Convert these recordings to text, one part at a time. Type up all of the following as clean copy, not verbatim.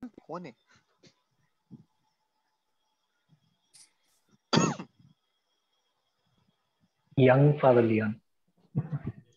कौन है? Young Father Leon.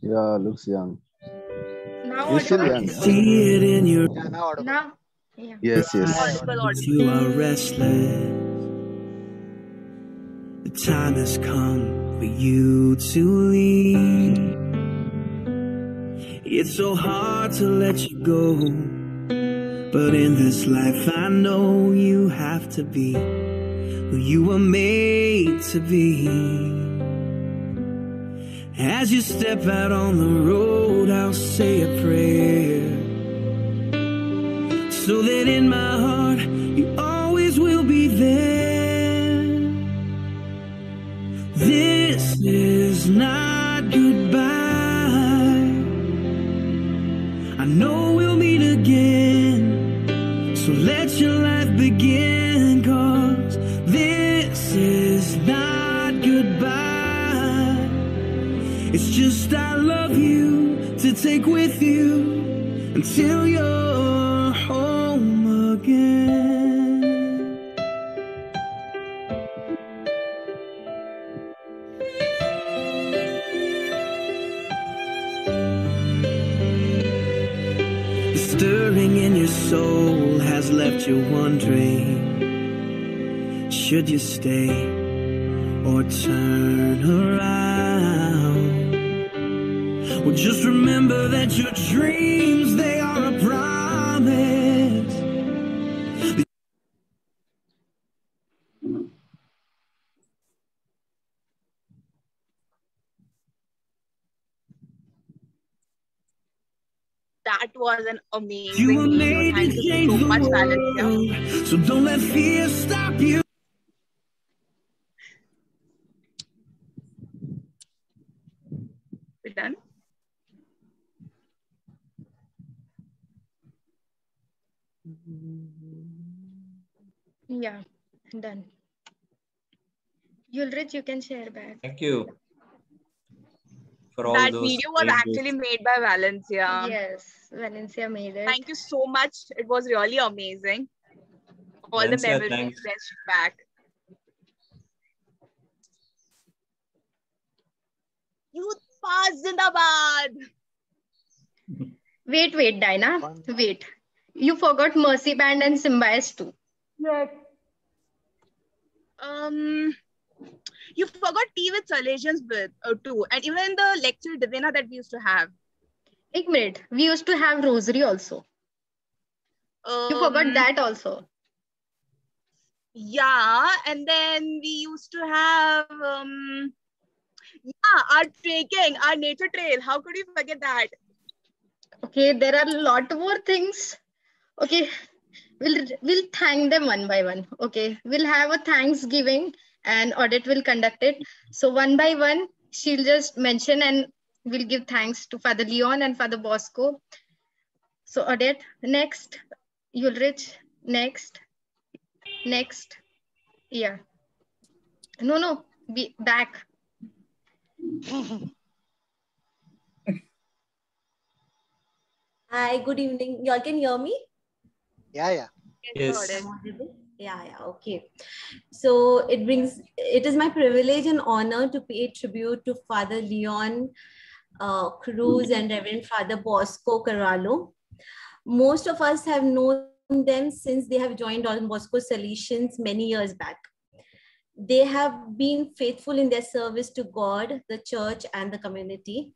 Yeah, looks young. Now He's still audible? young. See it in your Yeah, now audible. Now? Yeah. Yes, yes. Audible, audible. you are restless. The time has come for you to leave. It's so hard to let you go, but in this life I know you have to be who you were made to be. As you step out on the road, I'll say a prayer, so that in my heart you always will be there. This is not goodbye. I know we'll meet again, so let your life begin, 'cause this is not goodbye. It's just I love you to take with you until you're home again. The stirring in your soul has left you wondering, should you stay or turn around? Well, just remember that your dreams, they are a promise. That was an You amazing were video. made Thank to you change so the much, Valencia. world, so don't let fear stop you. We done? Yeah, done. Ulrich, you can share back. Thank you for all That those video was great actually bits. made by Valencia. Yes, Valencia made it. Thank you so much. It was really amazing. All the Valencia, memories thanks. flashed back. Youth Pass Zindabad. Wait, Dinah. Fun. Wait. You forgot Mercy Band and Symbiote too. Yes. You forgot tea with Salesians too, and even the lecture divina that we used to have. One minute. We used to have Rosary also. You forgot that also. Yeah, and then we used to have our trekking, our nature trail. How could you forget that? Okay, there are a lot more things. Okay, we'll thank them one by one. Okay, we'll have a Thanksgiving and Audit will conduct it. So one by one, she'll just mention and we'll give thanks to Father Leon and Father Bosco. So Audit, next. Ulrich, next. Yeah. No, be back. Hi, good evening. Y'all can hear me? Yeah. Yes. I'm audible? Yeah, okay. So it is my privilege and honor to pay tribute to Father Leon Cruz and Reverend Father Bosco Carvalho. Most of us have known them since they have joined Don Bosco Salesians many years back. They have been faithful in their service to God, the church, and the community.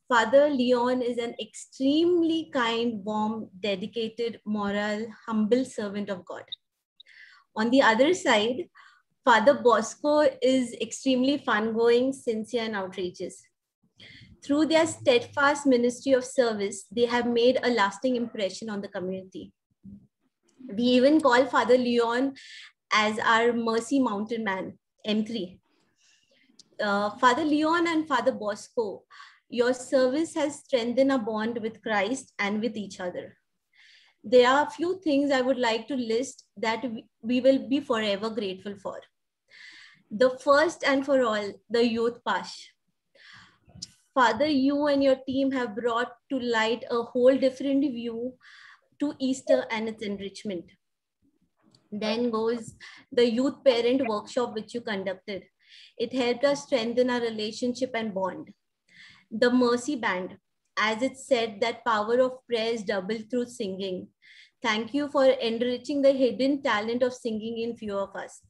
Father Leon is an extremely kind, warm, dedicated, moral, humble servant of God. On the other side, Father Bosco is extremely fun-going, sincere, and outrageous. Through their steadfast ministry of service, they have made a lasting impression on the community. We even call Father Leon as our Mercy Mountain Man, M3. Father Leon and Father Bosco, your service has strengthened a bond with Christ and with each other. There are a few things I would like to list that we will be forever grateful for. The first and for all, the Youth Pass. Father, you and your team have brought to light a whole different view to Easter and its enrichment. Then goes the youth parent workshop which you conducted. It helped us strengthen our relationship and bond. The Mercy Band, as it said that power of prayer is doubled through singing. Thank you for enriching the hidden talent of singing in few of us.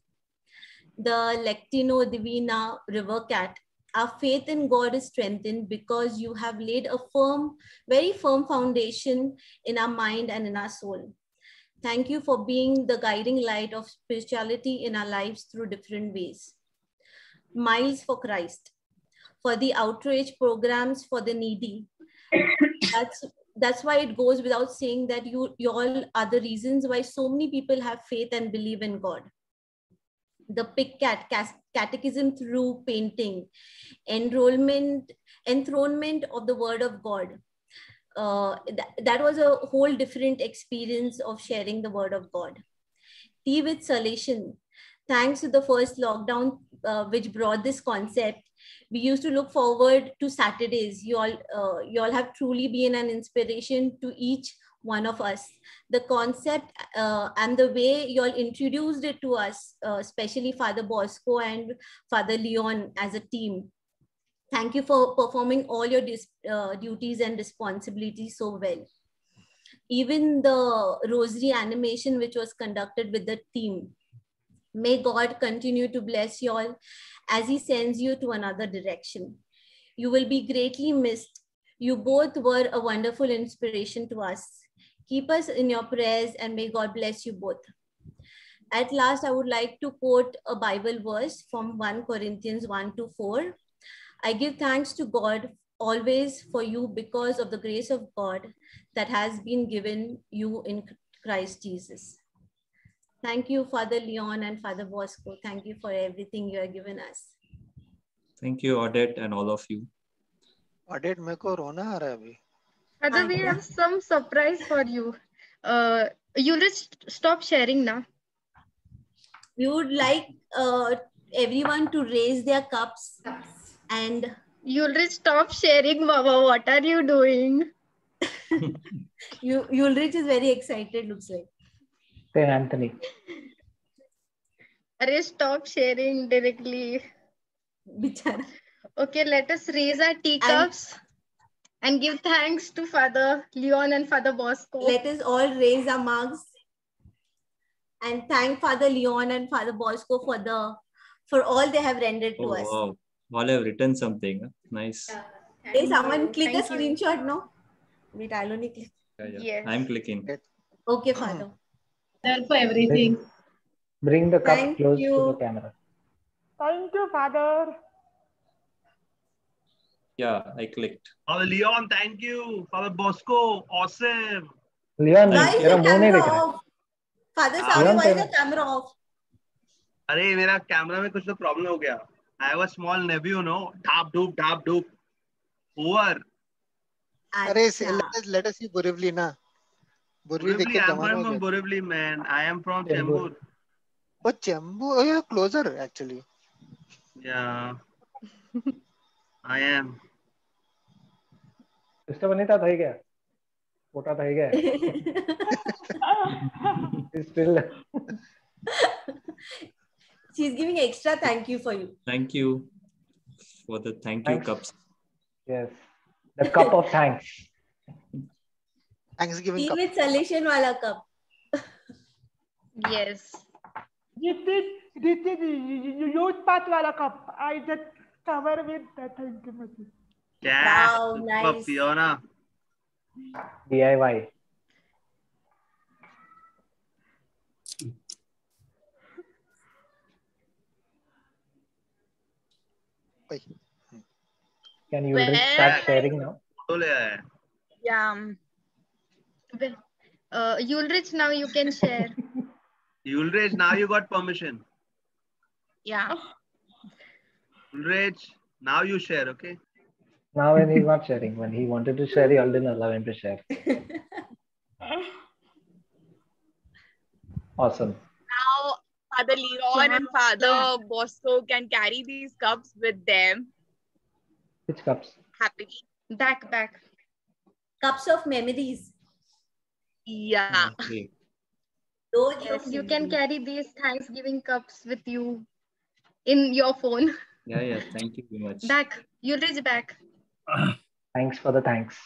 The Lectio Divina River Cat. Our faith in God is strengthened because you have laid a firm, very firm foundation in our mind and in our soul. Thank you for being the guiding light of spirituality in our lives through different ways. Miles for Christ. For the outreach programs for the needy. That's why it goes without saying that you all are the reasons why so many people have faith and believe in God. The Pig Cat, catechism through painting, enthronement of the word of God. That was a whole different experience of sharing the word of God. Tea with Salvation. Thanks to the first lockdown, which brought this concept. We used to look forward to Saturdays. You all have truly been an inspiration to each one of us. The concept and the way you all introduced it to us, especially Father Bosco and Father Leon as a team. Thank you for performing all your duties and responsibilities so well. Even the rosary animation, which was conducted with the team. May God continue to bless you all as He sends you to another direction. You will be greatly missed. You both were a wonderful inspiration to us. Keep us in your prayers and may God bless you both. At last, I would like to quote a Bible verse from 1 Corinthians 1-4. I give thanks to God always for you because of the grace of God that has been given you in Christ Jesus. Thank you, Father Leon and Father Bosco. Thank you for everything you have given us. Thank you, Odette, and all of you. Odette, मेरे को रोना आ रहा है अभी. Father, we have some surprise for you. You'll just stop sharing now. We would like everyone to raise their cups and you'll just stop sharing, Baba. What are you doing? Ulrich is very excited, looks like. Saint Anthony. Arey, stop sharing directly. Bichara. Okay, let us raise our teacups and give thanks to Father Leon and Father Bosco. Let us all raise our mugs and thank Father Leon and Father Bosco for all they have rendered to us. Wow. All have written something. Huh? Nice. Hey, someone click a screenshot, no? Wait, I'll only click. Yeah. Yes. I'm clicking. Okay, Father. For everything. Bring the cup Thank close you. to the camera. Thank you, Father. Yeah, I clicked. Father Leon, thank you. Father Bosco, awesome. Leon, Why is तेरा the मुंह नहीं camera दिख रहा. off? Father Savi, why is the camera off? अरे मेरा camera में कुछ तो प्रॉब्लम हो गया. I have a small nephew, no? Dhap doop. Over. अरे let us see Borivali ना. Borivali, I'm from Borivali, man. I am from Chembur. Oh, Chembur. Oh, you're closer actually. Yeah. I am. Sister Banita था ही क्या? मोटा था ही क्या? Still. She's giving extra thank you for you. Thank you for the thank you cups. Yes. The cup of thanks. Thanksgiving Tea cup. with solution wala cup. Yes. This is youth path wala cup. I just cover with that. Thank you, Mati. Wow, nice. Fiona. DIY. Can you start sharing now? Yeah. Ulrich, now you can share. Ulrich, now you got permission. Yeah. Ulrich, now you share, okay? Now when he's not sharing, when he wanted to share, you all didn't allow him to share. Awesome. Now Father Leon and Father Bosco can carry these cups with them. Which cups? Happily. Back. Cups of memories. Yeah. Okay. Yes, you can carry these Thanksgiving cups with you in your phone. Yeah, yeah. Thank you very much. Back. You'll reach back. Thanks for the thanks.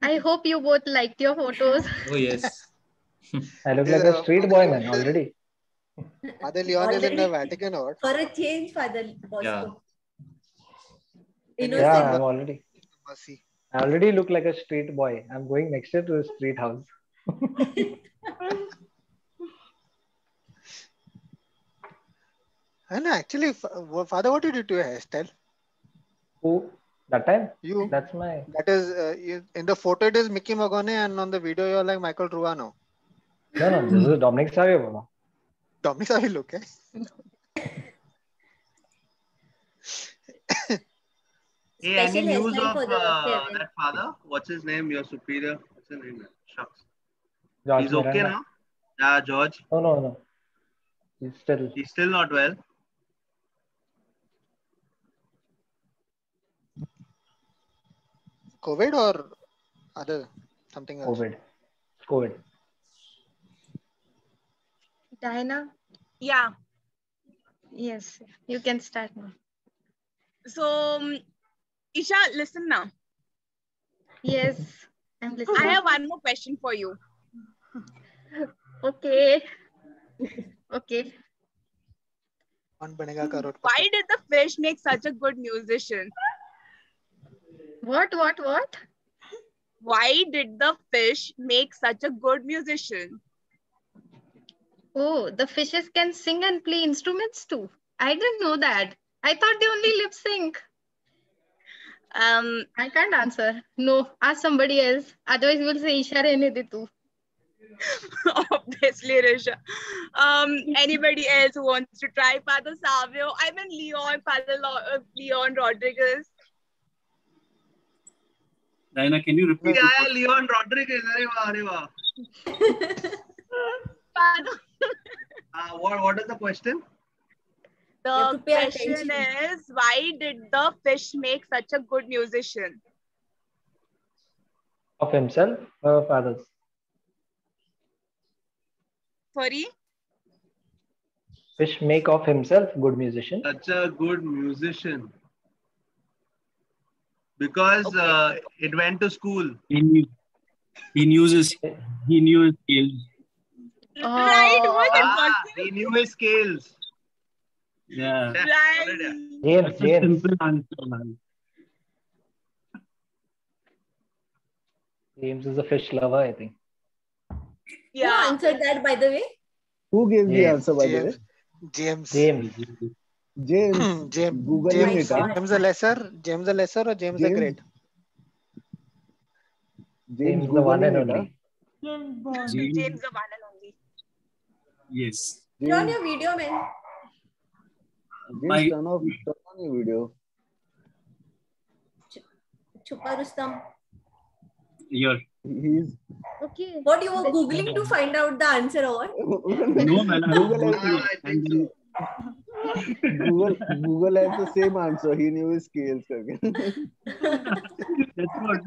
I hope you both liked your photos. Oh, yes. I look like a street boy, man, already. Father Leon is in the Already. Vatican or what? For a change, Father Bosco. Yeah, I'm already. Mercy. I already look like a street boy. I'm going next year to a street house. And actually, Father, what did you do to your hairstyle? Who? That time? You. That's my. That is, in the photo it is Mickey Magone, and on the video you're like Michael Ruano. No, this is Dominic Savio, Baba. Dominic Savio look, eh? Hey, any Special news hairstyle of for the Kevin. that father? What's his name? Your superior? What's his name? Shucks. George He's okay Miranda. now? Yeah, George. No. He's still not well. COVID or other something else? COVID. Diana? Yeah. Yes, you can start now. So, Isha, listen now. Yes, I'm listening. I have one more question for you. Okay. Okay. Why did the fish make such a good musician? What? Why did the fish make such a good musician? Oh, the fishes can sing and play instruments too. I didn't know that. I thought they only lip sync. I can't answer. No, ask somebody else. Otherwise, we'll say Isha rehne de tu. Obviously, Risha. Anybody else who wants to try? Father Savio, I mean Leon, Leon Rodriguez. Diana, can you repeat? Yeah, Leon Rodriguez. Arey wah. What is the question? The question is, why did the fish make such a good musician? Of himself or of others? Sorry? Fish make of himself good musician. Such a good musician. Because it went to school. He knew his skills. Right, was it possible? He knew his scales. Yeah. Right. That's a simple answer, man. James is a fish lover, I think. Who answered that, by the way? Who gave the James. answer, by the way? James. James. Googling it, huh? James the Lesser, James the Lesser or James the Great? James the one and Googling it, only. James the one and only. Yes. Turn on your video, man. James, turn on your video. Chupa Rustam. Here. He's Okay. What you were Googling to find out the answer or what? No, man. Google has the same answer. He knew his scales. That's what.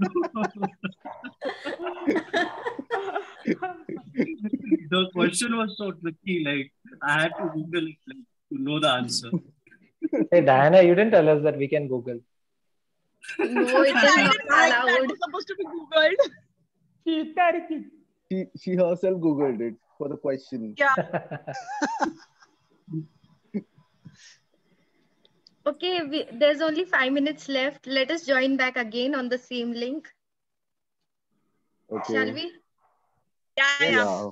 The question was so tricky. Like I had to Google it to know the answer. Hey Diana, you didn't tell us that we can Google. No, it is not That allowed. was supposed to be Googled. She herself Googled it for the question. Yeah. Okay, there's only 5 minutes left. Let us join back again on the same link. Okay. Shall we? Yeah. Yeah.